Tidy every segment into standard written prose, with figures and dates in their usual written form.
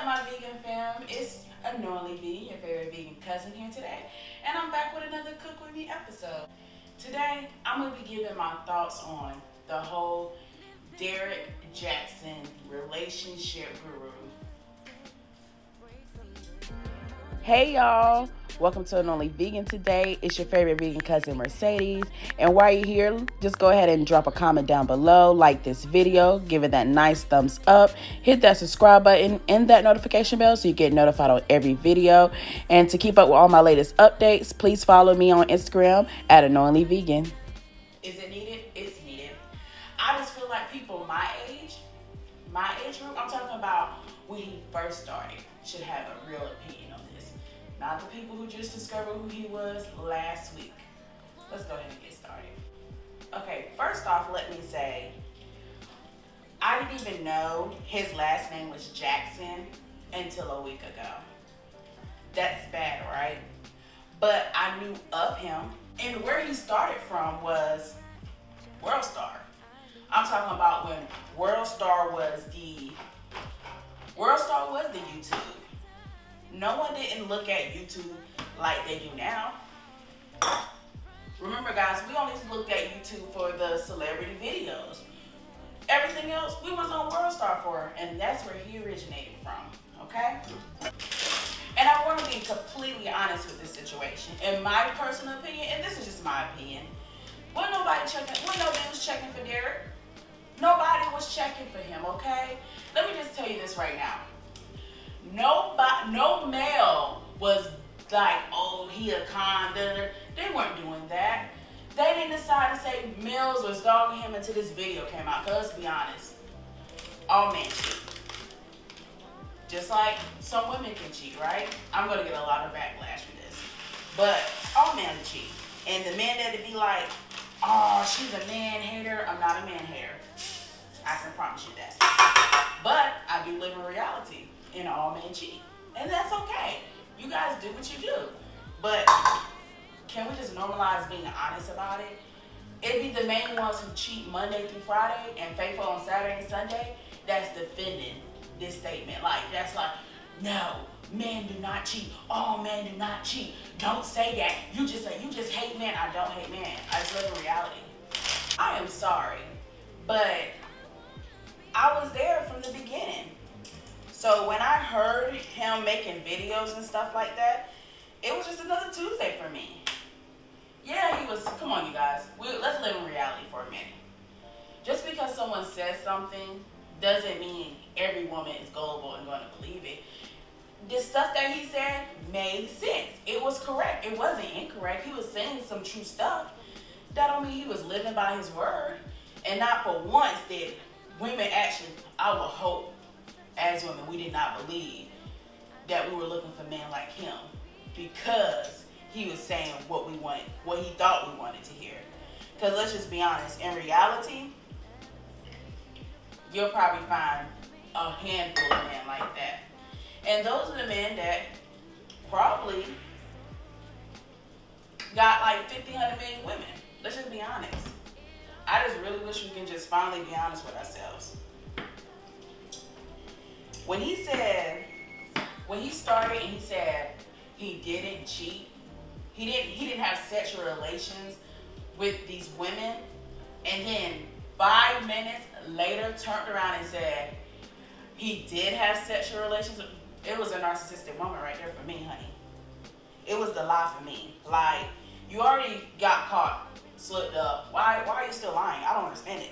up, my vegan fam? It's Unknowingly Vegan, your favorite vegan cousin here today. And I'm back with another Cook With Me episode. Today, I'm going to be giving my thoughts on the whole DERRICK JAXN relationship guru. Hey y'all, welcome to Unknowingly Vegan today. It's your favorite vegan cousin Mercedes. And while you're here, just go ahead and drop a comment down below, like this video, give it that nice thumbs up, hit that subscribe button and that notification bell so you get notified on every video. And to keep up with all my latest updates, please follow me on Instagram at Unknowingly Vegan. Is it needed? It's needed. I just feel like people my age group, I'm talking about when he first started, should have a real opinion on this. Not the people who just discovered who he was last week. Let's go ahead and get started. Okay, first off, let me say, I didn't even know his last name was Jackson until a week ago. That's bad, right? But I knew of him, and where he started from was World Star. I'm talking about when World Star was the YouTube. No one didn't look at YouTube like they do now. Remember guys, we only looked at YouTube for the celebrity videos. Everything else we was on World Star for, and that's where he originated from, okay? And I want to be completely honest with this situation. In my personal opinion, and this is just my opinion, when nobody was checking for DERRICK. Nobody was checking for him, okay? Let me just tell you this right now. No male was like, oh, he a con. They weren't doing that. They didn't decide to say males was dogging him until this video came out. Cause let's be honest, all men cheat. Just like some women can cheat, right? I'm gonna get a lot of backlash for this, but all men cheat. And the men that be like, oh, she's a man hater. I'm not a man hater. I can promise you that. But I do live in reality, and all men cheat. And that's okay. You guys do what you do. But can we just normalize being honest about it? It'd be the main ones who cheat Monday through Friday and faithful on Saturday and Sunday that's defending this statement. Like, that's like, no, men do not cheat. All men do not cheat. Don't say that. You just hate men. I don't hate men. I just live in reality. I am sorry, but I was there from the beginning. So when I heard him making videos and stuff like that, it was just another Tuesday for me. Yeah, he was, come on you guys, let's live in reality for a minute. Just because someone says something doesn't mean every woman is gullible and going to believe it. The stuff that he said made sense. It was correct. It wasn't incorrect. He was saying some true stuff. That don't mean he was living by his word. And not for once did women actually, I would hope, as women, we did not believe that we were looking for men like him because he was saying what we wanted, what he thought we wanted to hear. Because let's just be honest, in reality, you'll probably find a handful of men like that. And those are the men that probably got like 50, 100 million women. Let's just be honest. I just really wish we can just finally be honest with ourselves. When he started and he said he didn't cheat, he didn't have sexual relations with these women, and then 5 minutes later turned around and said he did have sexual relations, it was a narcissistic moment right there for me, honey. It was the lie for me. Like, you already got caught, slipped up. Why are you still lying? I don't understand it.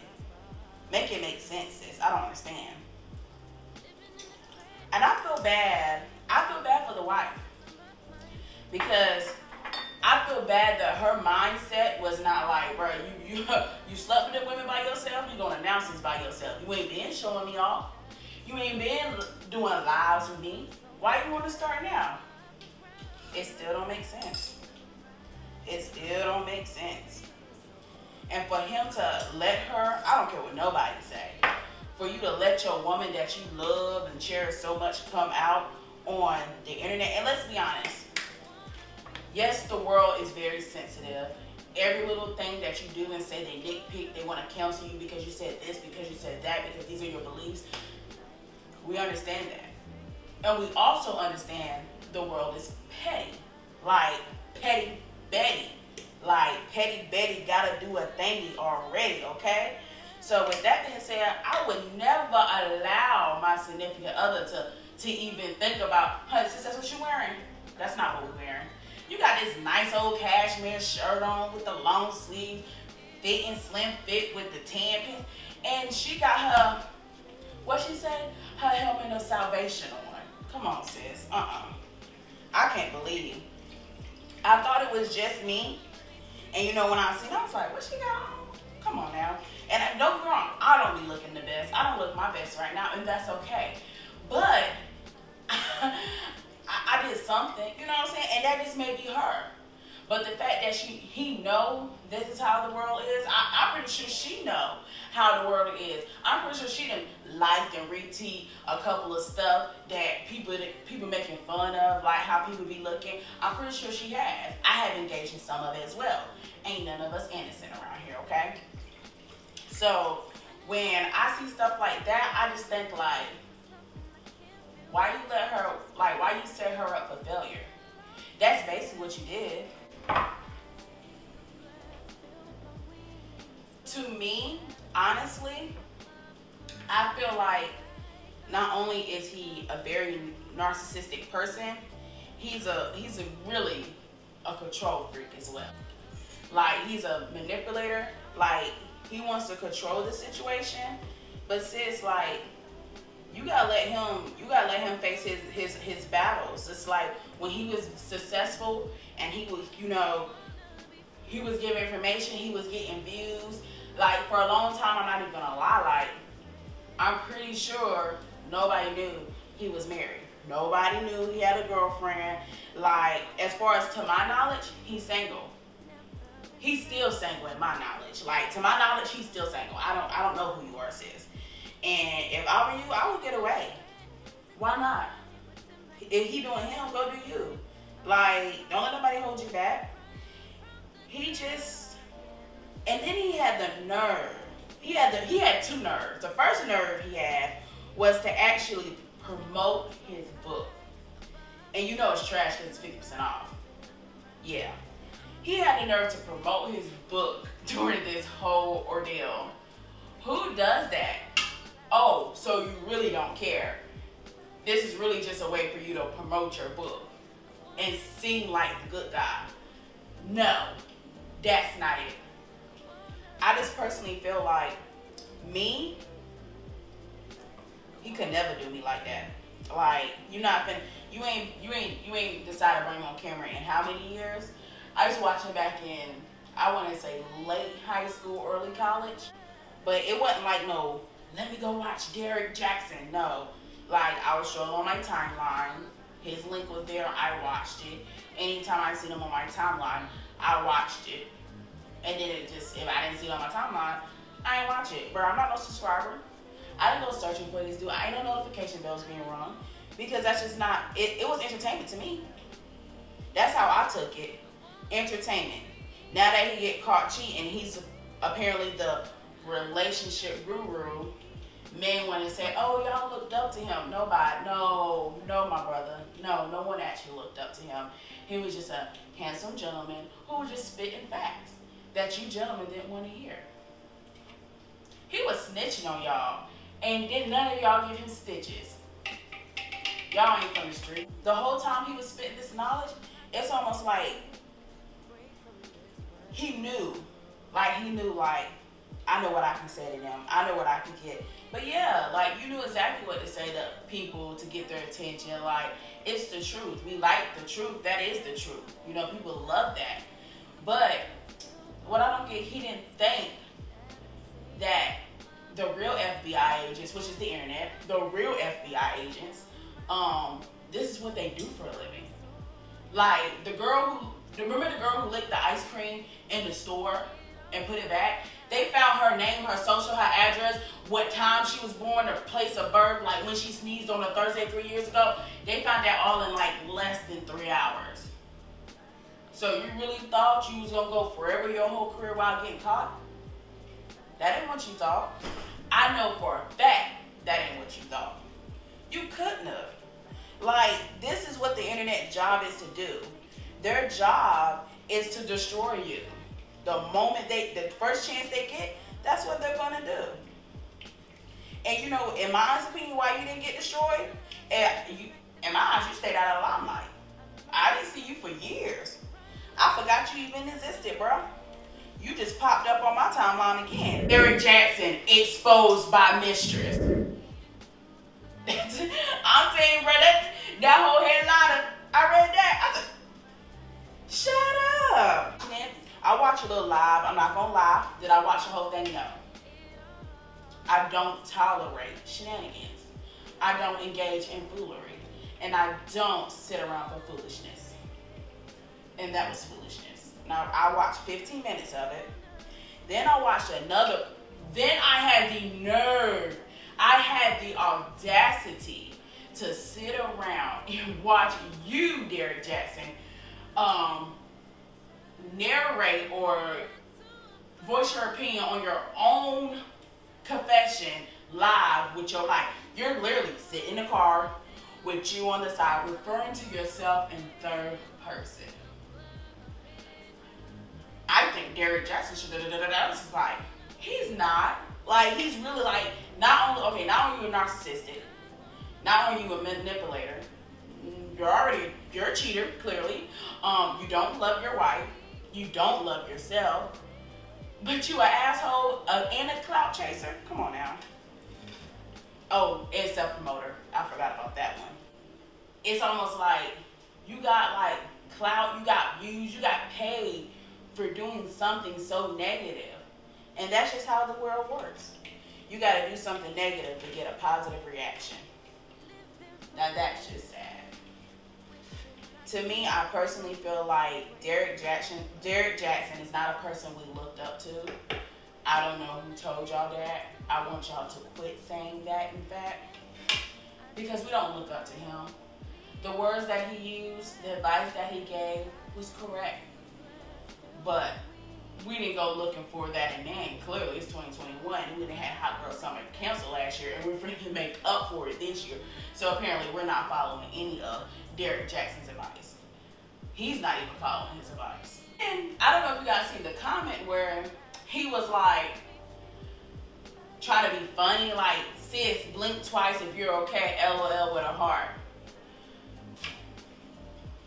Make it make sense, sis. I don't understand. And I feel bad for the wife. Because I feel bad that her mindset was not like, bro, you slept with the women by yourself, you're gonna announce this by yourself. You ain't been showing me off. You ain't been doing lives with me. Why you wanna start now? It still don't make sense. It still don't make sense. And for him to let her, I don't care what nobody say, for you to let your woman that you love and cherish so much come out on the internet. And let's be honest, yes, the world is very sensitive. Every little thing that you do and say, they nitpick, they want to counsel you because you said this, because you said that, because these are your beliefs. We understand that. And we also understand the world is petty. Like petty Betty. Like petty Betty gotta do a thingy already, okay? So with that being said, I would never allow my significant other to even think about, hey, sis, that's what you're wearing. That's not what we're wearing. You got this nice old cashmere shirt on with the long sleeve, fit and slim fit with the tan pin. And she got her, what she say? Her helmet of salvation on. Come on, sis. I can't believe. I thought it was just me. And you know, when I seen it, I was like, what she got on? Come on now. And don't get me wrong, I don't be looking the best. I don't look my best right now, and that's okay. But I did something, you know what I'm saying? And that just may be her. But the fact that he know this is how the world is, I'm pretty sure she know how the world is. I'm pretty sure she done liked and retweeted a couple of stuff that people making fun of, like how people be looking. I'm pretty sure she has. I have engaged in some of it as well. Ain't none of us innocent around here, okay? So when I see stuff like that, I just think like, why you set her up for failure? That's basically what you did. To me, honestly, I feel like not only is he a very narcissistic person, he's really a control freak as well. Like, he's a manipulator. Like, he wants to control the situation. But sis, like, you gotta let him face his battles. It's like when he was successful and he was, you know, he was giving information, he was getting views. Like, for a long time, I'm not even gonna lie, like, I'm pretty sure nobody knew he was married. Nobody knew he had a girlfriend. Like, as far as to my knowledge, he's single. He's still single in my knowledge. Like, to my knowledge, he's still single. I don't know who you are, sis. And if I were you, I would get away. Why not? If he doing him, go do you. Like, don't let nobody hold you back. He just, and then he had the nerve. He had two nerves. The first nerve he had was to actually promote his book. And you know it's trash because it's 50% off. Yeah. He had the nerve to promote his book during this whole ordeal. Who does that? Oh, so you really don't care. This is really just a way for you to promote your book and seem like the good guy. No, that's not it. I just personally feel like me, he could never do me like that. Like, you ain't decided to bring him on camera in how many years? I was watching back in, I want to say late high school, early college. But it wasn't like, no, let me go watch DERRICK JAXN. No, like, I was showing on my timeline. His link was there, I watched it. Anytime I seen him on my timeline, I watched it. And then it just, if I didn't see it on my timeline, I ain't watch it. Bro, I'm not no subscriber. I didn't go searching for this dude. I ain't no notification bells being rung. Because that's just not, it was entertainment to me. That's how I took it. Entertainment. Now that he get caught cheating, he's apparently the relationship guru. Men want to say, oh, y'all looked up to him. Nobody. No, my brother. No one actually looked up to him. He was just a handsome gentleman who was just spitting facts that you gentlemen didn't want to hear. He was snitching on y'all, and then none of y'all give him stitches. Y'all ain't from the street. The whole time he was spitting this knowledge, it's almost like he knew, like, I know what I can say to them. I know what I can get. But yeah, like, you knew exactly what to say to people to get their attention. Like, it's the truth. We like the truth. That is the truth. You know, people love that. But what I don't get, he didn't think that the real FBI agents, which is the internet, the real FBI agents, this is what they do for a living. Like, remember the girl who licked the ice cream in the store and put it back? They found her name, her social, her address, what time she was born, her place of birth, like when she sneezed on a Thursday 3 years ago. They found that all in like less than 3 hours. So you really thought you was gonna go forever your whole career while getting caught? That ain't what you thought. I know for a fact that ain't what you thought. You couldn't have. Like, this is what the internet job is to do. Their job is to destroy you. The moment the first chance they get, that's what they're gonna do. And you know, in my honest opinion, why you didn't get destroyed? In my eyes, you stayed out of the limelight. I didn't see you for years. I forgot you even existed, bro. You just popped up on my timeline again. DERRICK JAXN exposed by mistress. I'm telling you, bro, that whole headliner, I read that. I said, shut up. I watch a little live. I'm not gonna lie. Did I watch the whole thing? No. I don't tolerate shenanigans. I don't engage in foolery. And I don't sit around for foolishness. And that was foolishness. Now, I watched 15 minutes of it. Then I watched another. Then I had the nerve. I had the audacity to sit around and watch you, DERRICK JAXN, narrate or voice your opinion on your own confession live with your life. You're literally sitting in the car with you on the side, referring to yourself in third person. I think DERRICK JAXN should It's like, he's not. Like, he's really like, not only you a narcissistic, not only you a manipulator, you're a cheater, clearly. You don't love your wife, you don't love yourself, but you an asshole and a clout chaser. Come on now. Oh, and self-promoter. I forgot about that one. It's almost like you got like clout, you got views, you got paid for doing something so negative. And that's just how the world works. You got to do something negative to get a positive reaction. Now that's just sad. To me, I personally feel like DERRICK JAXN is not a person we looked up to. I don't know who told y'all that. I want y'all to quit saying that, in fact, because we don't look up to him. The words that he used, the advice that he gave was correct. But we didn't go looking for that in man. Clearly, it's 2021, and we didn't have Hot Girl Summer canceled last year, and we're going to make up for it this year. So apparently, we're not following any of DERRICK JAXN's advice. He's not even following his advice. And I don't know if you guys seen the comment where he was like, trying to be funny, like, sis, blink twice if you're okay, LOL with a heart.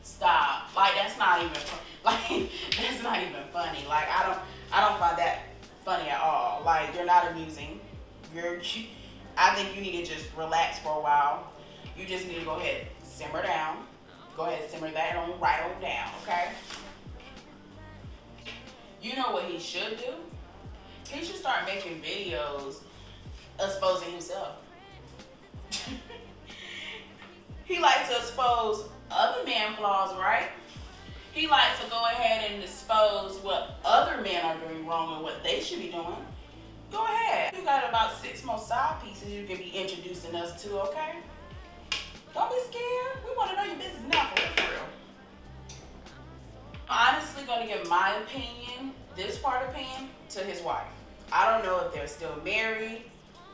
Stop. Like, that's not even like, that's not even funny. Like, I don't find that funny at all. Like, you're not amusing. I think you need to just relax for a while. You just need to go ahead, simmer down. Go ahead, simmer that right on down, okay? You know what he should do? He should start making videos exposing himself. He likes to expose other man flaws, right? He likes to go ahead and expose what other men are doing wrong and what they should be doing. Go ahead. You got about 6 more side pieces you can be introducing us to, okay? Don't be scared. We want to know your business now, for real. I'm honestly going to give my opinion, this part opinion, to his wife. I don't know if they're still married,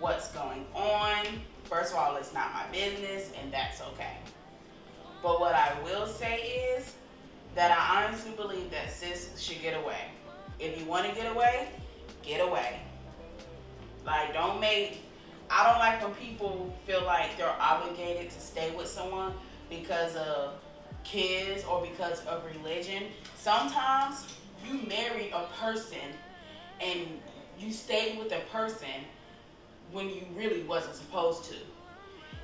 what's going on. First of all, it's not my business, and that's okay. But what I will say is that I honestly believe that sis should get away. If you want to get away, get away. Like, I don't like when people feel like they're obligated to stay with someone because of kids or because of religion. Sometimes you marry a person and you stayed with a person when you really wasn't supposed to.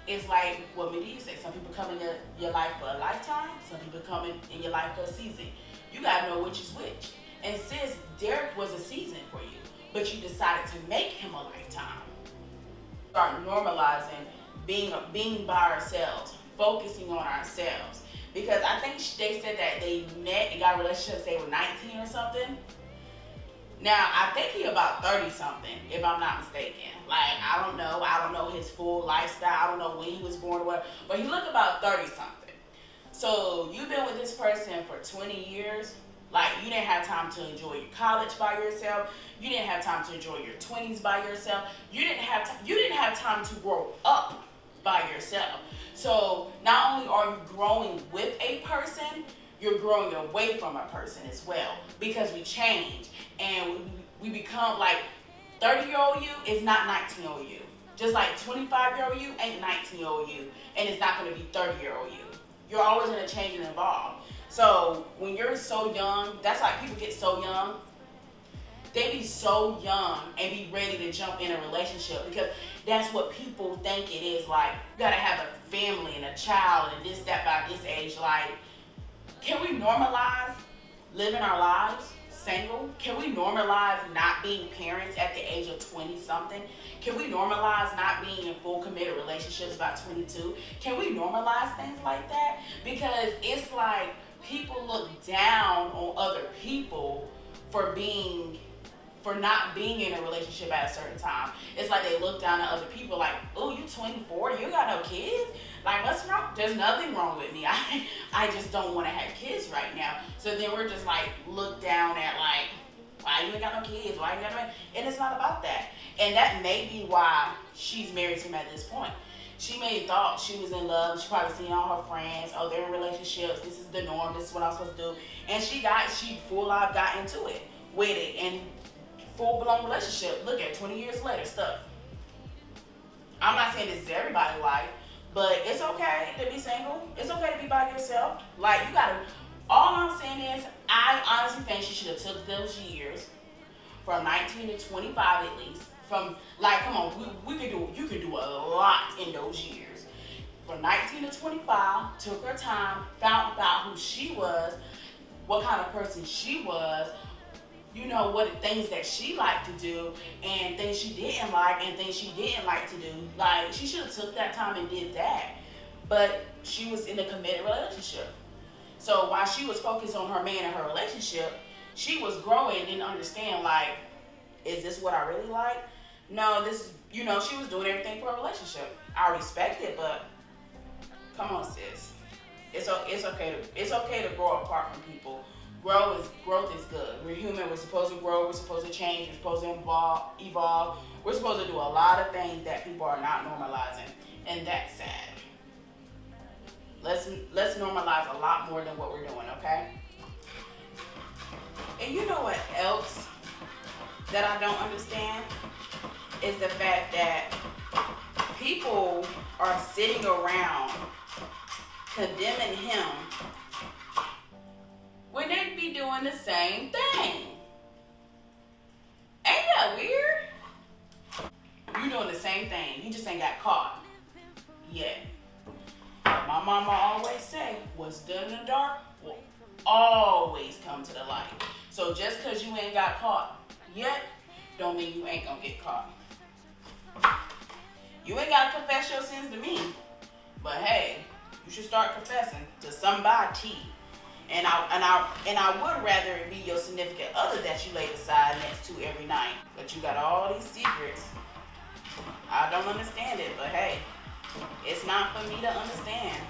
It's like, what do you say? Some people come in your life for a lifetime. Some people come in your life for a season. You gotta know which is which. And sis, DERRICK was a season for you, but you decided to make him a lifetime. Start normalizing being by ourselves, focusing on ourselves. Because I think they said that they met and got relationships, they were 19 or something. Now, I think he about 30-something, if I'm not mistaken. Like, I don't know his full lifestyle. I don't know when he was born or what, but he looked about 30-something. So, you've been with this person for 20 years. Like, you didn't have time to enjoy your college by yourself. You didn't have time to enjoy your 20s by yourself. You didn't have time to grow up by yourself. So not only are you growing with a person, you're growing away from a person as well, because we change and we become like 30-year-old you is not 19-year-old you. Just like 25-year-old you ain't 19-year-old you, and it's not going to be 30-year-old you. You're always going to change and evolve. So when you're so young, that's why people get so young. They be so young and be ready to jump in a relationship because that's what people think it is. Like, you gotta have a family and a child and this, that by this age. Like, can we normalize living our lives single? Can we normalize not being parents at the age of 20-something? Can we normalize not being in full committed relationships by 22? Can we normalize things like that? Because it's like people look down on other people for not being in a relationship at a certain time. It's like they look down at other people like, oh, you 24, you got no kids? Like, what's wrong? There's nothing wrong with me. I just don't want to have kids right now. So then we're just like looked down at like, why you ain't got no kids? Why you got no? And it's not about that. And that may be why she's married to him at this point. She may have thought she was in love. She probably seen all her friends. Oh, they're in relationships. This is the norm. This is what I'm supposed to do. And she full life got into it with it and full-blown relationship. Look at 20 years later stuff. I'm not saying this is everybody's life, but it's okay to be single. It's okay to be by yourself. Like, you gotta, all I'm saying is, I honestly think she should have took those years from 19 to 25 at least. From, like, come on, you can do a lot in those years. From 19 to 25, took her time, found out who she was, what kind of person she was, you know, what things that she liked to do and things she didn't like and things she didn't like to do. Like, she should have took that time and did that. But she was in a committed relationship. So while she was focused on her man and her relationship, she was growing and didn't understand, like, is this what I really like? No, this, you know, she was doing everything for a relationship. I respect it, but come on, sis. It's okay to grow apart from people. Growth is good. We're human. We're supposed to grow. We're supposed to change. We're supposed to evolve. We're supposed to do a lot of things that people are not normalizing, and that's sad. Let's normalize a lot more than what we're doing, okay? And you know what else that I don't understand is the fact that people are sitting around condemning him when they be doing the same thing. Ain't that weird? You doing the same thing. You just ain't got caught yet. My mama always say, what's done in the dark will always come to the light. So just because you ain't got caught yet, don't mean you ain't gonna get caught. You ain't gotta confess your sins to me, but hey, you should start confessing to somebody. And I would rather it be your significant other that you lay beside next to every night. But you got all these secrets. I don't understand it, but hey, it's not for me to understand.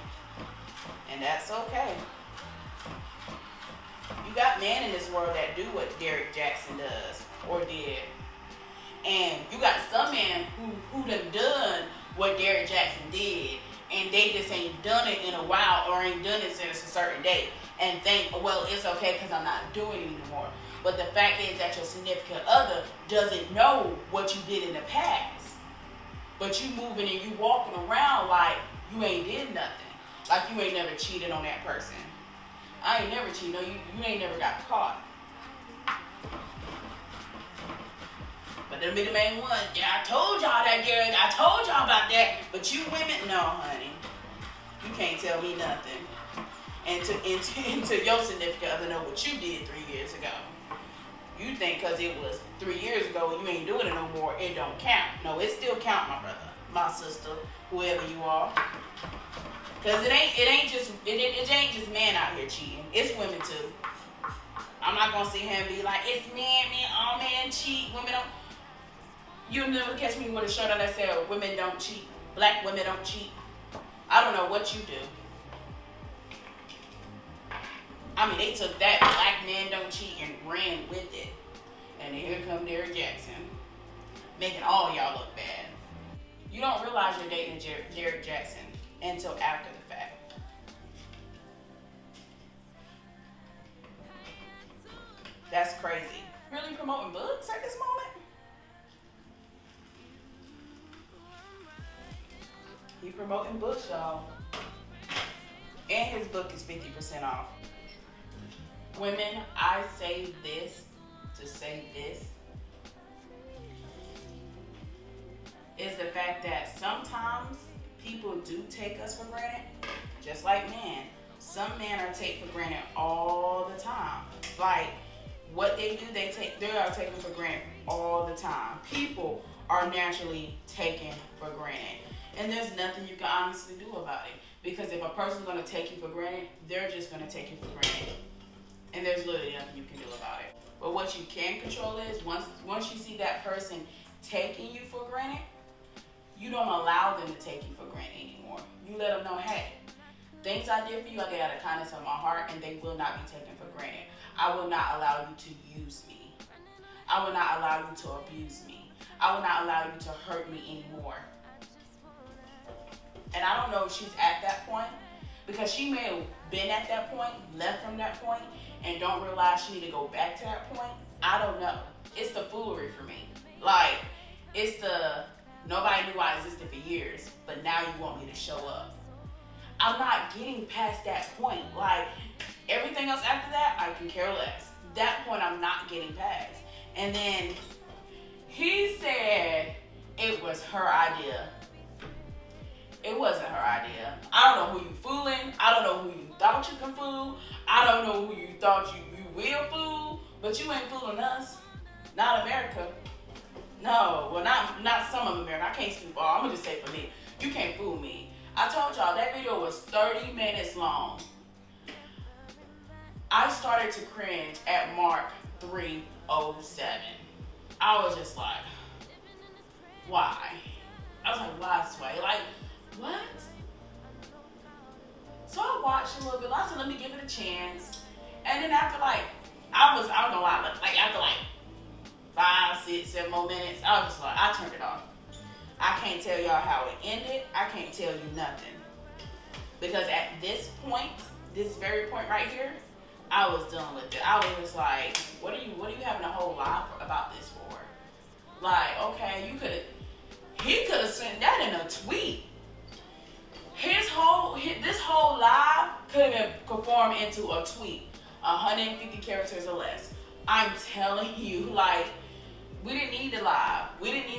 And that's okay. You got men in this world that do what DERRICK JAXN does or did. And you got some men who done what DERRICK JAXN did, and they just ain't done it in a while or ain't done it since a certain date and think, well, it's okay because I'm not doing it anymore. But the fact is that your significant other doesn't know what you did in the past. But you moving and you walking around like you ain't did nothing. Like you ain't never cheated on that person. I ain't never cheated. No, you ain't never got caught. But them be the main ones. Yeah, I told y'all that, Gary. I told y'all about that. But you women, no, honey. You can't tell me nothing. And to your significant other know what you did 3 years ago. You think because it was 3 years ago and you ain't doing it no more, it don't count. No, it still count, my brother, my sister, whoever you are. Because it ain't just men out here cheating. It's women too. I'm not gonna sit here and be like, it's men, all men cheat, women don't. You'll never catch me with a shirt on that said women don't cheat, black women don't cheat. I don't know what you do. I mean, they took that black men don't cheat and ran with it. And then here come DERRICK JAXN, making all y'all look bad. You don't realize you're dating Derrick Jaxn until after the fact. That's crazy. Really promoting books at this moment? He promoting books, y'all. And his book is 50% off. Women, I say this to say this. Is the fact that sometimes people do take us for granted, just like men. Some men are taken for granted all the time. Like, what they do, they are taken for granted all the time. People are naturally taken for granted. And there's nothing you can honestly do about it. Because if a person's going to take you for granted, they're just going to take you for granted. And there's literally nothing you can do about it. But what you can control is, once you see that person taking you for granted, you don't allow them to take you for granted anymore. You let them know, hey, things I did for you, I did out of kindness of my heart, and they will not be taken for granted. I will not allow you to use me. I will not allow you to abuse me. I will not allow you to hurt me anymore. And I don't know if she's at that point, because she may have been at that point, left from that point, and don't realize she need to go back to that point. I don't know. It's the foolery for me. Like, it's the, nobody knew I existed for years, but now you want me to show up. I'm not getting past that point. Like, everything else after that, I can care less. That point, I'm not getting past. And then he said it was her idea. It wasn't her idea. I don't know who you fooling. I don't know who you thought you can fool. I don't know who you thought you will fool. But you ain't fooling us. Not America. No, well, not some of America. I can't speak for all. I'm gonna just say for me. You can't fool me. I told y'all that video was 30 minutes long. I started to cringe at mark 3:07. I was just like, why? I was like, why Sway? Like, what? So I watched a little bit. I said, let me give it a chance. And then after like, I don't know why, like after like 5, 6, 7 more minutes, I was just like, I turned it off. I can't tell y'all how it ended. I can't tell you nothing. Because at this point, this very point right here, I was done with it. I was just like, what are you having a whole live about this for? Like, okay, he could have sent that in a tweet. This whole live could have been performed into a tweet, 150 characters or less. I'm telling you, like, we didn't need the live. We didn't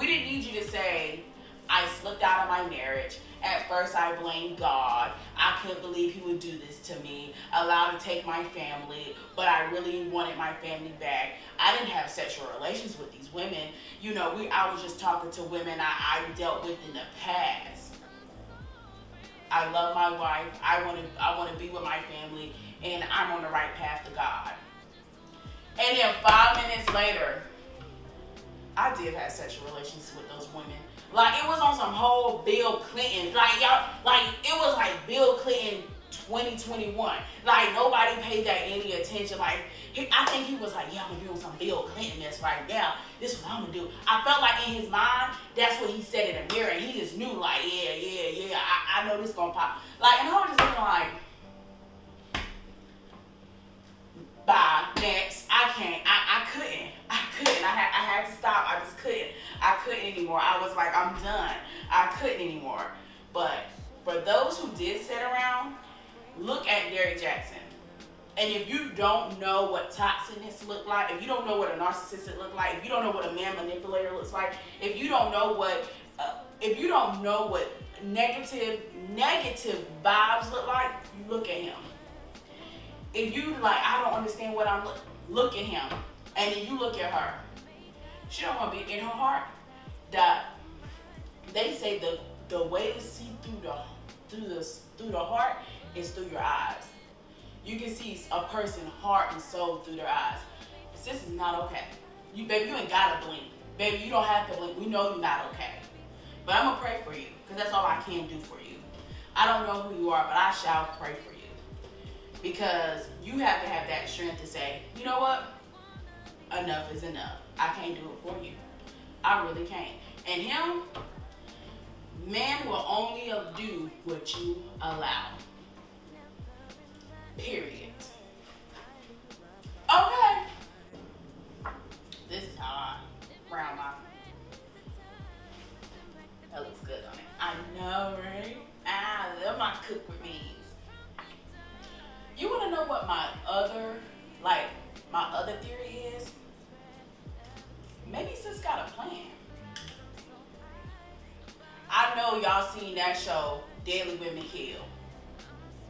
need you to say, I slipped out of my marriage. At first I blamed God. I couldn't believe he would do this to me. Allowed to take my family, but I really wanted my family back. I didn't have sexual relations with these women. You know, I was just talking to women I dealt with in the past. I love my wife. I want to be with my family, and I'm on the right path to God. And then 5 minutes later, I did have sexual relations with those women. Like, it was on some whole Bill Clinton. Like, y'all, like, it was like Bill Clinton 2021. Like, nobody paid that any attention. Like, I think he was like, yeah, I'm gonna be on some Bill Clinton mess right now. This is what I'm gonna do. I felt like in his mind, that's what he said in the mirror. And he just knew, like, yeah, I know this gonna pop. Like, and I was just looking like, bye, next. I couldn't. I had to stop. I just couldn't. I couldn't anymore. I was like, I'm done. I couldn't anymore. But for those who did sit around, look at Derrick Jaxn. And if you don't know what toxicness look like, if you don't know what a narcissist look like, if you don't know what a man manipulator looks like, if you don't know what negative vibes look like, you look at him. If you like, I don't understand what I'm look at him, and then you look at her. She don't want to be in her heart. That they say the way to see through the heart is through your eyes. You can see a person's heart and soul through their eyes. This is not okay. Baby, you ain't gotta blink. Baby, you don't have to blink. We know you're not okay. But I'm gonna pray for you, because that's all I can do for you. I don't know who you are, but I shall pray for you. Because you have to have that strength to say, you know what? Enough is enough. I can't do it for you. I really can't. And him, Men will only do what you allow. Period. Okay. This is how I brown my. That looks good on it. I know, right? I love my cook with me's. You want to know what my other theory is? Maybe sis got a plan. I know y'all seen that show, Deadly Women Kill.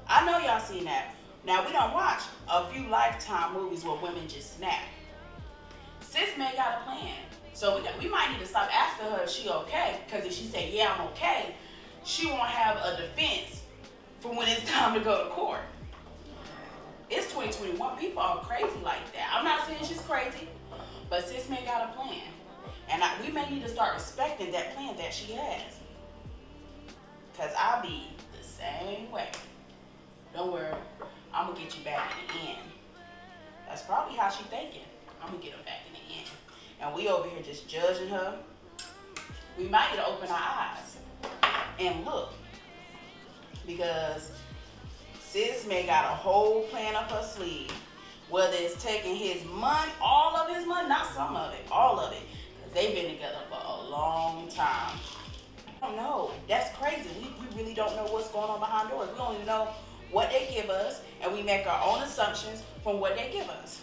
I know y'all seen that. Now, we don't watch a few Lifetime movies where women just snap. Sis may got a plan. So we might need to stop asking her if she okay. Because if she say, yeah, I'm okay, she won't have a defense for when it's time to go to court. It's 2021. People are crazy like that. I'm not saying she's crazy, but sis may got a plan. And we may need to start respecting that plan that she has. Because I'll be the same way. Don't worry. I'm going to get you back in the end. That's probably how she's thinking. I'm going to get her back in the end. And we over here just judging her. We might need to open our eyes and look. Because sis may got a whole plan up her sleeve. Whether it's taking his money, all of his money, not some of it, all of it. Because they've been together for a long time. I don't know. That's crazy. We really don't know what's going on behind doors. We only know what they give us, and we make our own assumptions from what they give us.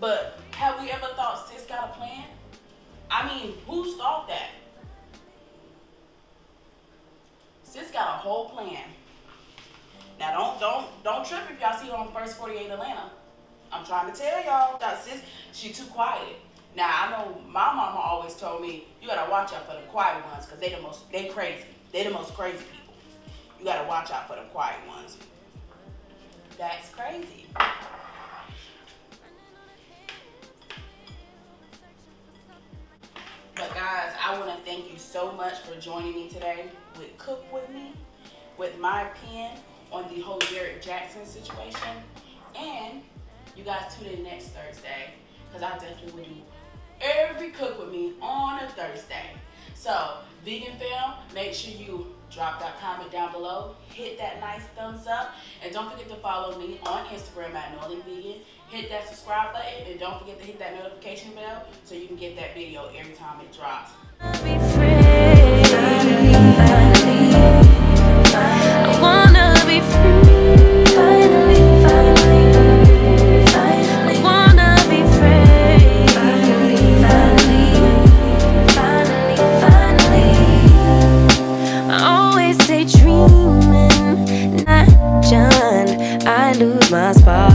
But have we ever thought sis got a plan? I mean, who's thought that? Sis got a whole plan. Now don't trip if y'all see her on First 48 Atlanta. I'm trying to tell y'all, sis, she too quiet. Now I know my mama always told me you gotta watch out for the quiet ones because they crazy. They the most crazy people. You gotta watch out for the quiet ones. That's crazy. But guys, I want to thank you so much for joining me today with Cook With Me, with my opinion on the whole DERRICK JAXN situation. And you guys tune in next Thursday because I definitely will do every Cook With Me on a Thursday. So, vegan fam, make sure you drop that comment down below, hit that nice thumbs up, and don't forget to follow me on Instagram at NorthernVegan. Hit that subscribe button, and don't forget to hit that notification bell so you can get that video every time it drops. I wanna be free. Finally, finally, finally. I wanna be free. Finally, finally, finally. I always stay dreaming, not John. I lose my spark.